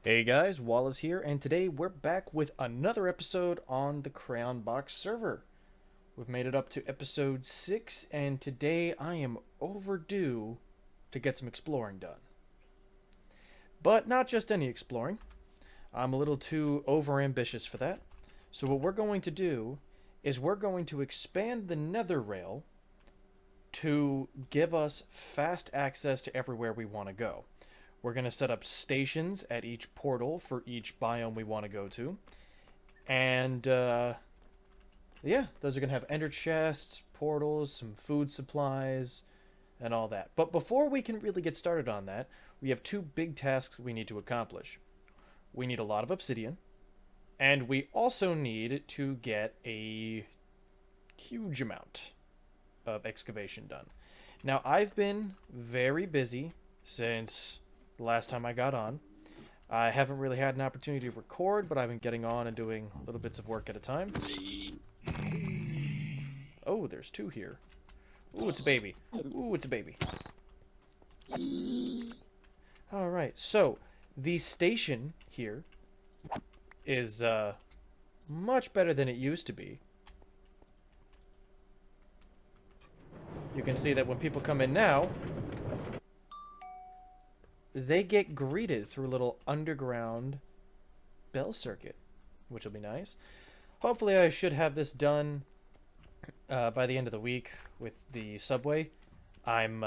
Hey guys, Wallace here, and today we're back with another episode on the Crayon Box server. We've made it up to episode 6, and today I am overdue to get some exploring done. But not just any exploring. I'm a little too overambitious for that. So what we're going to do is we're going to expand the nether rail to give us fast access to everywhere we want to go. We're going to set up stations at each portal for each biome we want to go to. And, yeah, those are going to have ender chests, portals, some food supplies, and all that. But before we can really get started on that, we have two big tasks we need to accomplish. We need a lot of obsidian, and we also need to get a huge amount of excavation done. Now, I've been very busy since the last time I got on. I haven't really had an opportunity to record, but I've been getting on and doing little bits of work at a time. Oh, there's two here. Ooh, it's a baby. Ooh, it's a baby. Alright, so the station here is much better than it used to be. You can see that when people come in now, they get greeted through a little underground bell circuit, which will be nice. Hopefully I should have this done by the end of the week with the subway. I'm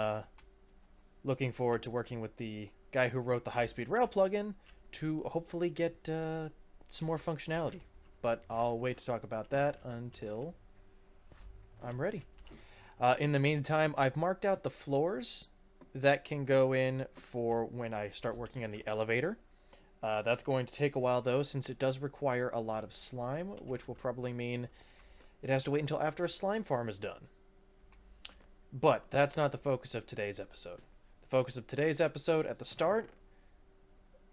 looking forward to working with the guy who wrote the high-speed rail plugin to hopefully get some more functionality. But I'll wait to talk about that until I'm ready. In the meantime, I've marked out the floors that can go in for when I start working on the elevator. That's going to take a while though, since it does require a lot of slime, which will probably mean it has to wait until after a slime farm is done. But that's not the focus of today's episode. The focus of today's episode, at the start,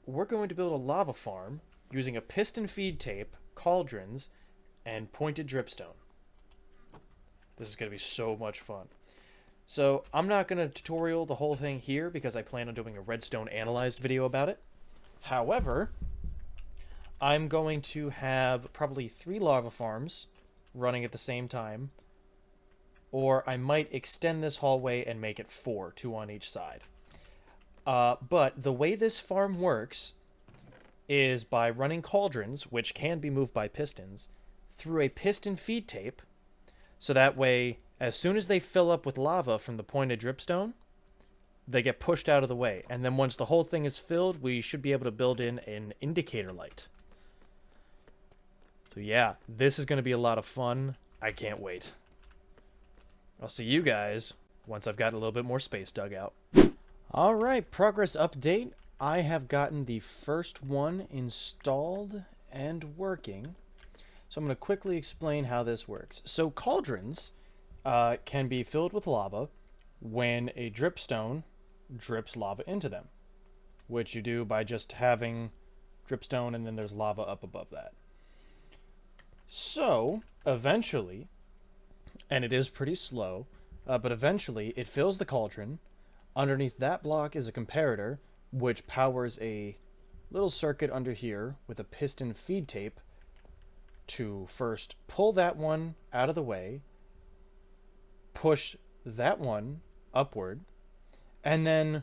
we're going to build a lava farm using a piston feed tape, cauldrons, and pointed dripstone. This is going to be so much fun. So I'm not going to tutorial the whole thing here because I plan on doing a redstone analyzed video about it. However, I'm going to have probably 3 lava farms running at the same time, or I might extend this hallway and make it 4, 2 on each side. But the way this farm works is by running cauldrons, which can be moved by pistons, through a piston feed tape, so that way, as soon as they fill up with lava from the pointed dripstone, they get pushed out of the way. And then once the whole thing is filled, we should be able to build in an indicator light. So yeah, this is going to be a lot of fun. I can't wait. I'll see you guys once I've got a little bit more space dug out. Alright, progress update. I have gotten the first one installed and working. So I'm going to quickly explain how this works. So cauldrons can be filled with lava when a dripstone drips lava into them, which you do by just having dripstone and then there's lava up above that. So eventually, and it is pretty slow, but eventually it fills the cauldron. Underneath that block is a comparator, which powers a little circuit under here with a piston feed tape to first pull that one out of the way, push that one upward, and then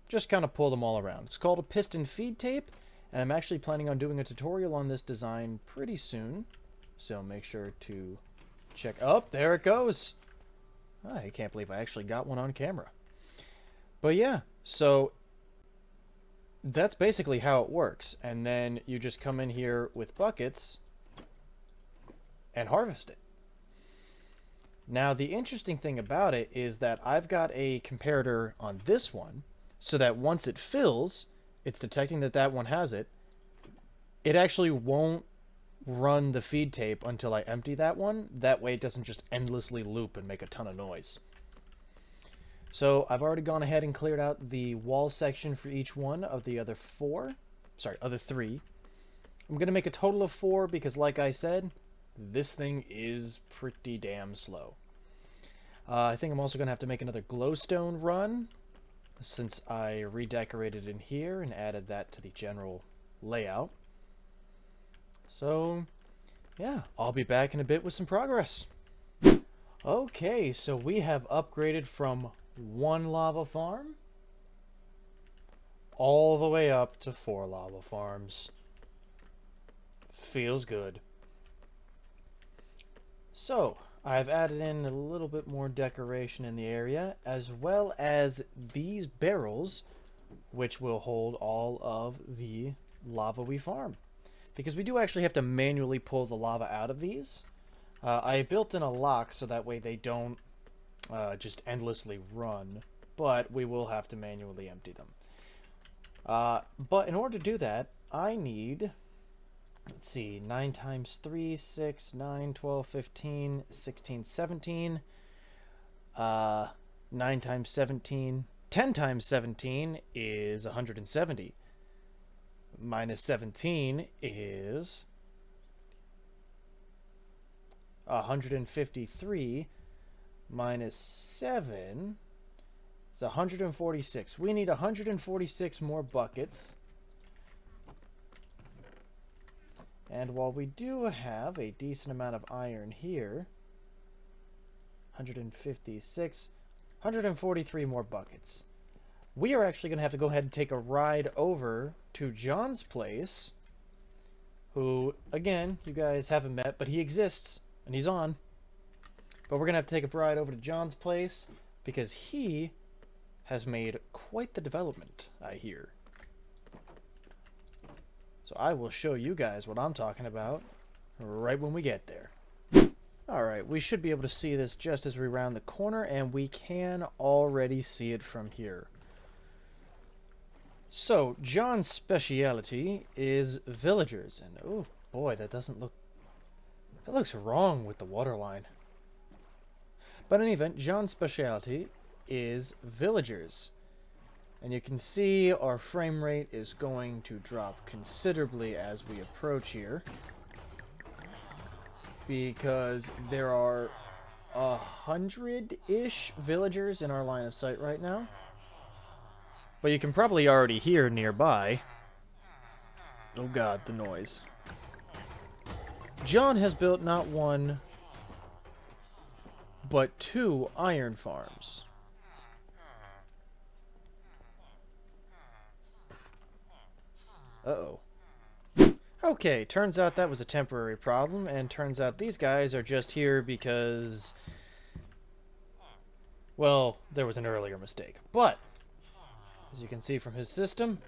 just kind of pull them all around. It's called a piston feed tape, and I'm actually planning on doing a tutorial on this design pretty soon, so make sure to check. Oh, there it goes. I can't believe I actually got one on camera. But yeah, so that's basically how it works, and then you just come in here with buckets and harvest it. Now, the interesting thing about it is that I've got a comparator on this one, so that once it fills, it's detecting that that one has it. It actually won't run the feed tape until I empty that one. That way it doesn't just endlessly loop and make a ton of noise. So I've already gone ahead and cleared out the wall section for each one of the other 3. I'm going to make a total of 4 because, like I said, this thing is pretty damn slow. I think I'm also going to have to make another glowstone run, since I redecorated in here and added that to the general layout. So, yeah, I'll be back in a bit with some progress. Okay, so we have upgraded from 1 lava farm all the way up to 4 lava farms. Feels good. So, I've added in a little bit more decoration in the area, as well as these barrels, which will hold all of the lava we farm. Because we do actually have to manually pull the lava out of these. I built in a lock so that way they don't just endlessly run, but we will have to manually empty them. But in order to do that, I need, let's see, 9 times 3, 6, 9, 12, 15, 16, 17. 9 times 17, 10 times 17 is 170. Minus 17 is 153. Minus 7 is 146. We need 146 more buckets. And while we do have a decent amount of iron here, 156, 143 more buckets. We are actually going to have to go ahead and take a ride over to John's place, who, again, you guys haven't met, but he exists, and he's on. But we're going to have to take a ride over to John's place, because he has made quite the development, I hear. So I will show you guys what I'm talking about right when we get there. Alright, we should be able to see this just as we round the corner, and we can already see it from here. So, John's speciality is villagers, and oh boy, that looks wrong with the waterline. But in any event, John's speciality is villagers. And you can see our frame rate is going to drop considerably as we approach here, because there are 100-ish villagers in our line of sight right now. But you can probably already hear nearby. Oh god, the noise. John has built not 1, but 2 iron farms. Uh-oh. Okay, turns out that was a temporary problem, and turns out these guys are just here because, well, there was an earlier mistake. But, as you can see from his system,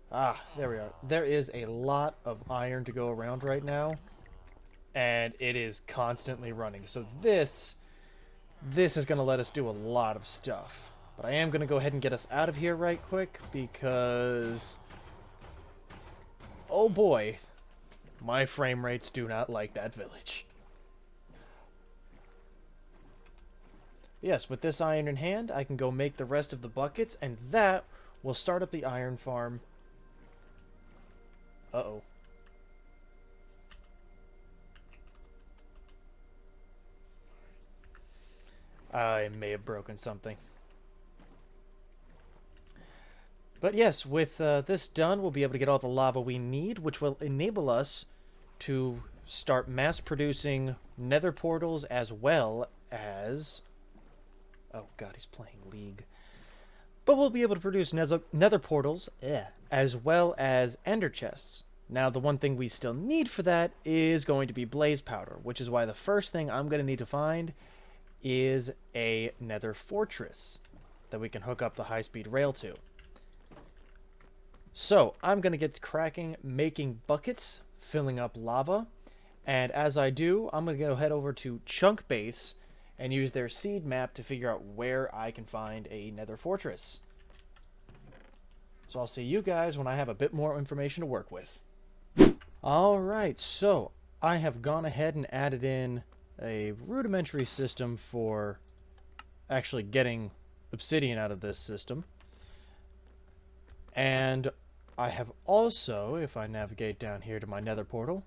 there we are. There is a lot of iron to go around right now, and it is constantly running. So this is going to let us do a lot of stuff. But I am going to go ahead and get us out of here right quick, because, oh boy, my frame rates do not like that village. Yes, with this iron in hand, I can go make the rest of the buckets, and that will start up the iron farm. Uh-oh. I may have broken something. But yes, with this done, we'll be able to get all the lava we need, which will enable us to start mass-producing nether portals, as well as... Oh god, he's playing League. But we'll be able to produce nether portals, as well as ender chests. Now, the one thing we still need for that is going to be blaze powder, which is why the first thing I'm going to need to find is a nether fortress that we can hook up the high-speed rail to. So, I'm going to get cracking making buckets, filling up lava, and as I do, I'm going to go head over to Chunk Base and use their seed map to figure out where I can find a nether fortress. So I'll see you guys when I have a bit more information to work with. Alright, so I have gone ahead and added in a rudimentary system for actually getting obsidian out of this system. And I have also, if I navigate down here to my nether portal,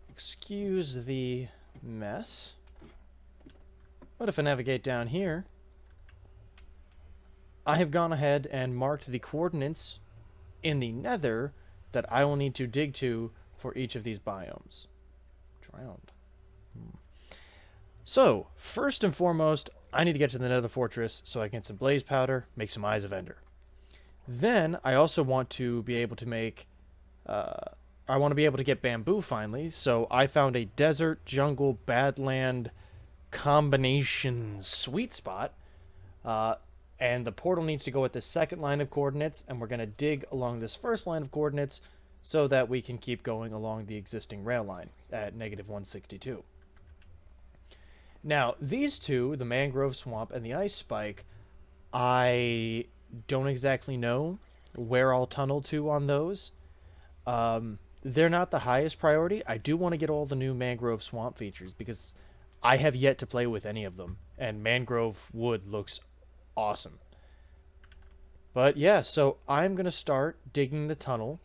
excuse the mess, but if I navigate down here, I have gone ahead and marked the coordinates in the nether that I will need to dig to for each of these biomes. Drowned. So, first and foremost, I need to get to the nether fortress so I can get some blaze powder, make some eyes of ender. Then, I also want to be able to make... I want to be able to get bamboo finally, so I found a desert, jungle, badland combination sweet spot. And the portal needs to go at the second line of coordinates, and we're going to dig along this first line of coordinates so that we can keep going along the existing rail line at -162. Now, these two, the mangrove swamp and the ice spike, I don't exactly know where I'll tunnel to on those. They're not the highest priority. I do want to get all the new mangrove swamp features because I have yet to play with any of them, and mangrove wood looks awesome. But yeah, so I'm going to start digging the tunnel,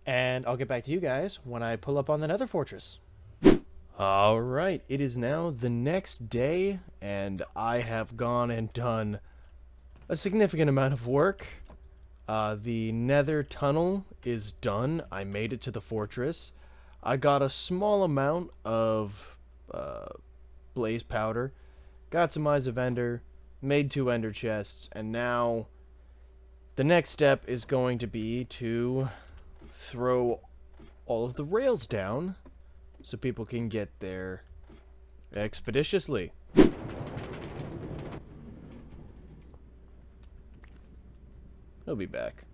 and I'll get back to you guys when I pull up on the nether fortress. Alright, it is now the next day, and I have gone and done a significant amount of work. The nether tunnel is done. I made it to the fortress. I got a small amount of blaze powder, got some eyes of ender, made 2 ender chests, and now the next step is going to be to throw all of the rails down so people can get there expeditiously. He'll be back.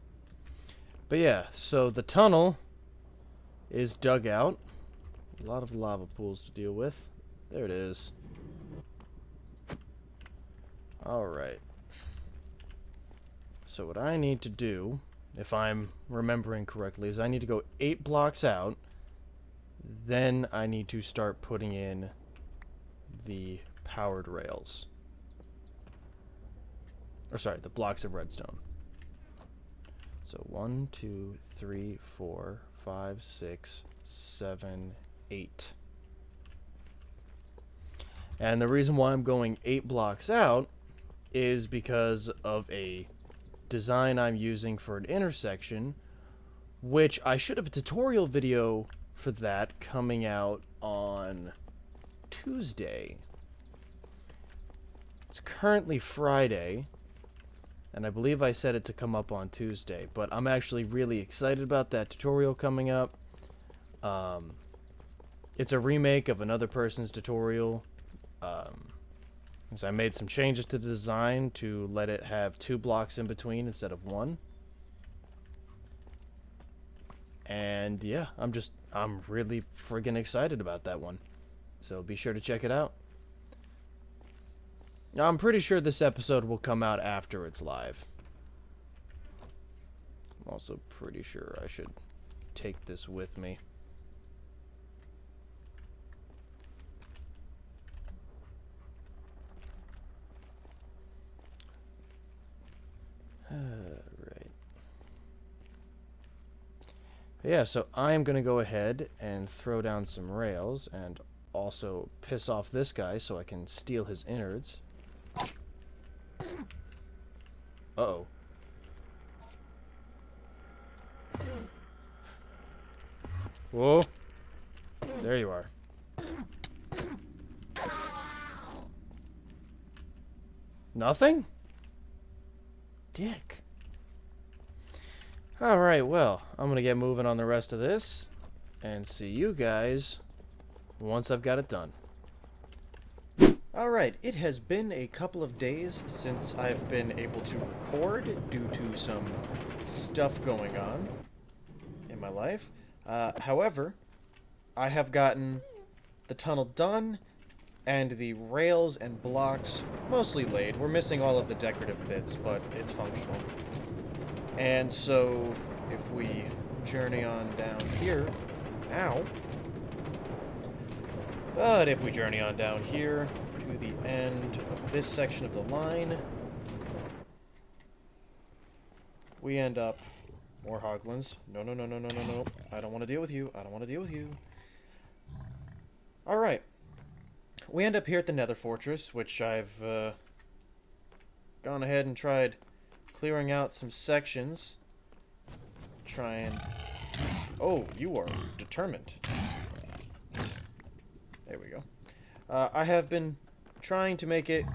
But yeah, so the tunnel is dug out. A lot of lava pools to deal with. There it is. Alright. So what I need to do, if I'm remembering correctly, is I need to go 8 blocks out. Then I need to start putting in the powered rails. Or sorry, the blocks of redstone. So 1, 2, 3, 4, 5, 6, 7, 8. And the reason why I'm going 8 blocks out is because of a design I'm using for an intersection, which I should have a tutorial video for that coming out on Tuesday. It's currently Friday, and I believe I said it to come up on Tuesday, but I'm actually really excited about that tutorial coming up. It's a remake of another person's tutorial. So I made some changes to the design to let it have 2 blocks in between instead of 1. And yeah, I'm really friggin' excited about that one. So be sure to check it out. Now, I'm pretty sure this episode will come out after it's live. I'm also pretty sure I should take this with me. Right. Yeah, so I'm going to go ahead and throw down some rails and also piss off this guy so I can steal his innards. Uh-oh. Whoa. There you are. Nothing? Dick. Alright, well, I'm gonna get moving on the rest of this and see you guys once I've got it done. Alright, it has been a couple of days since I've been able to record due to some stuff going on in my life. However, I have gotten the tunnel done and the rails and blocks mostly laid. We're missing all of the decorative bits, but it's functional. And so, if we journey on down here... Ow! But if we journey on down here to the end of this section of the line, we end up... More hoglins. No, no, no, no, no, no, no. I don't want to deal with you. I don't want to deal with you. Alright. We end up here at the Nether Fortress, which I've gone ahead and tried clearing out some sections. Try and... Oh, you are determined. There we go. I have been trying to make it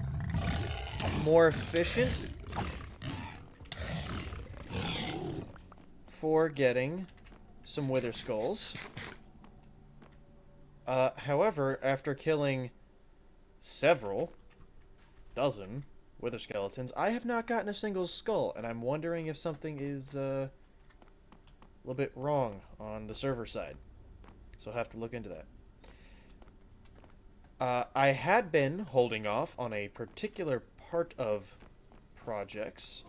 more efficient for getting some wither skulls. However, after killing several dozen wither skeletons, I have not gotten a single skull, and I'm wondering if something is a little bit wrong on the server side. So I'll have to look into that. I had been holding off on a particular part of projects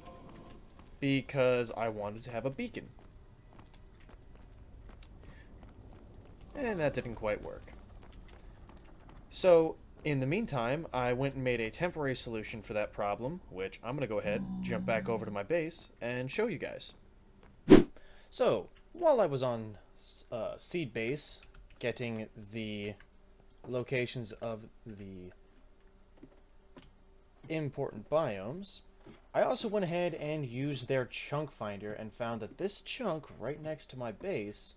because I wanted to have a beacon. And that didn't quite work. So, in the meantime, I went and made a temporary solution for that problem, which I'm going to go ahead, jump back over to my base, and show you guys. So, while I was on seed base, getting the locations of the important biomes, I also went ahead and used their chunk finder and found that this chunk right next to my base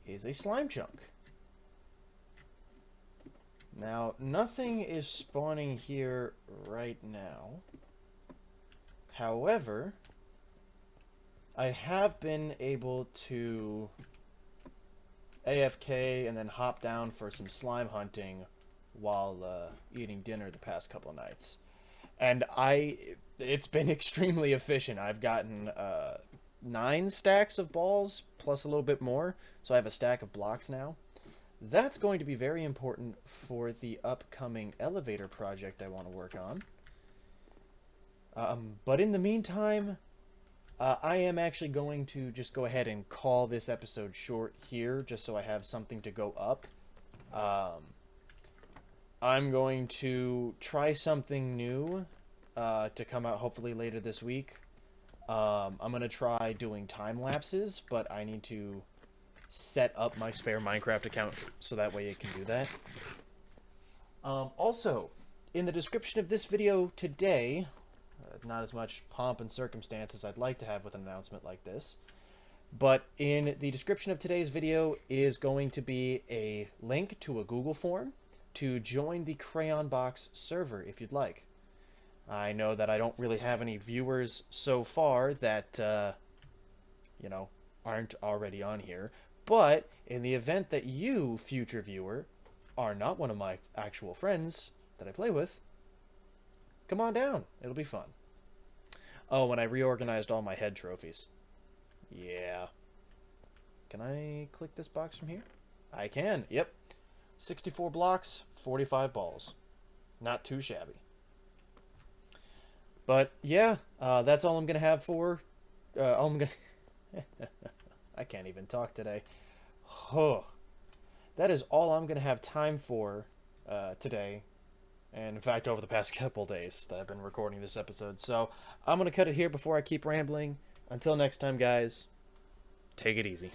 is a slime chunk. Now, nothing is spawning here right now. However, I have been able to AFK and then hop down for some slime hunting while eating dinner the past couple of nights. And it's been extremely efficient. I've gotten 9 stacks of balls plus a little bit more, so I have a stack of blocks now. That's going to be very important for the upcoming elevator project I want to work on. But in the meantime, I am actually going to just go ahead and call this episode short here, just so I have something to go up. I'm going to try something new to come out hopefully later this week. I'm going to try doing time lapses, but I need to set up my spare Minecraft account so that way it can do that. Also, in the description of this video today, not as much pomp and circumstance as I'd like to have with an announcement like this, but in the description of today's video is going to be a link to a Google form to join the Crayon Box server if you'd like. I know that I don't really have any viewers so far that, you know, aren't already on here, but in the event that you, future viewer, are not one of my actual friends that I play with, come on down. It'll be fun. Oh, and I reorganized all my head trophies. Yeah. Can I click this box from here? I can. Yep. 64 blocks, 45 balls. Not too shabby. But yeah, that's all I'm gonna have for. All I'm gonna. I can't even talk today. Oh, that is all I'm gonna have time for today. And in fact, over the past couple days that I've been recording this episode. So I'm going to cut it here before I keep rambling. Until next time, guys, take it easy.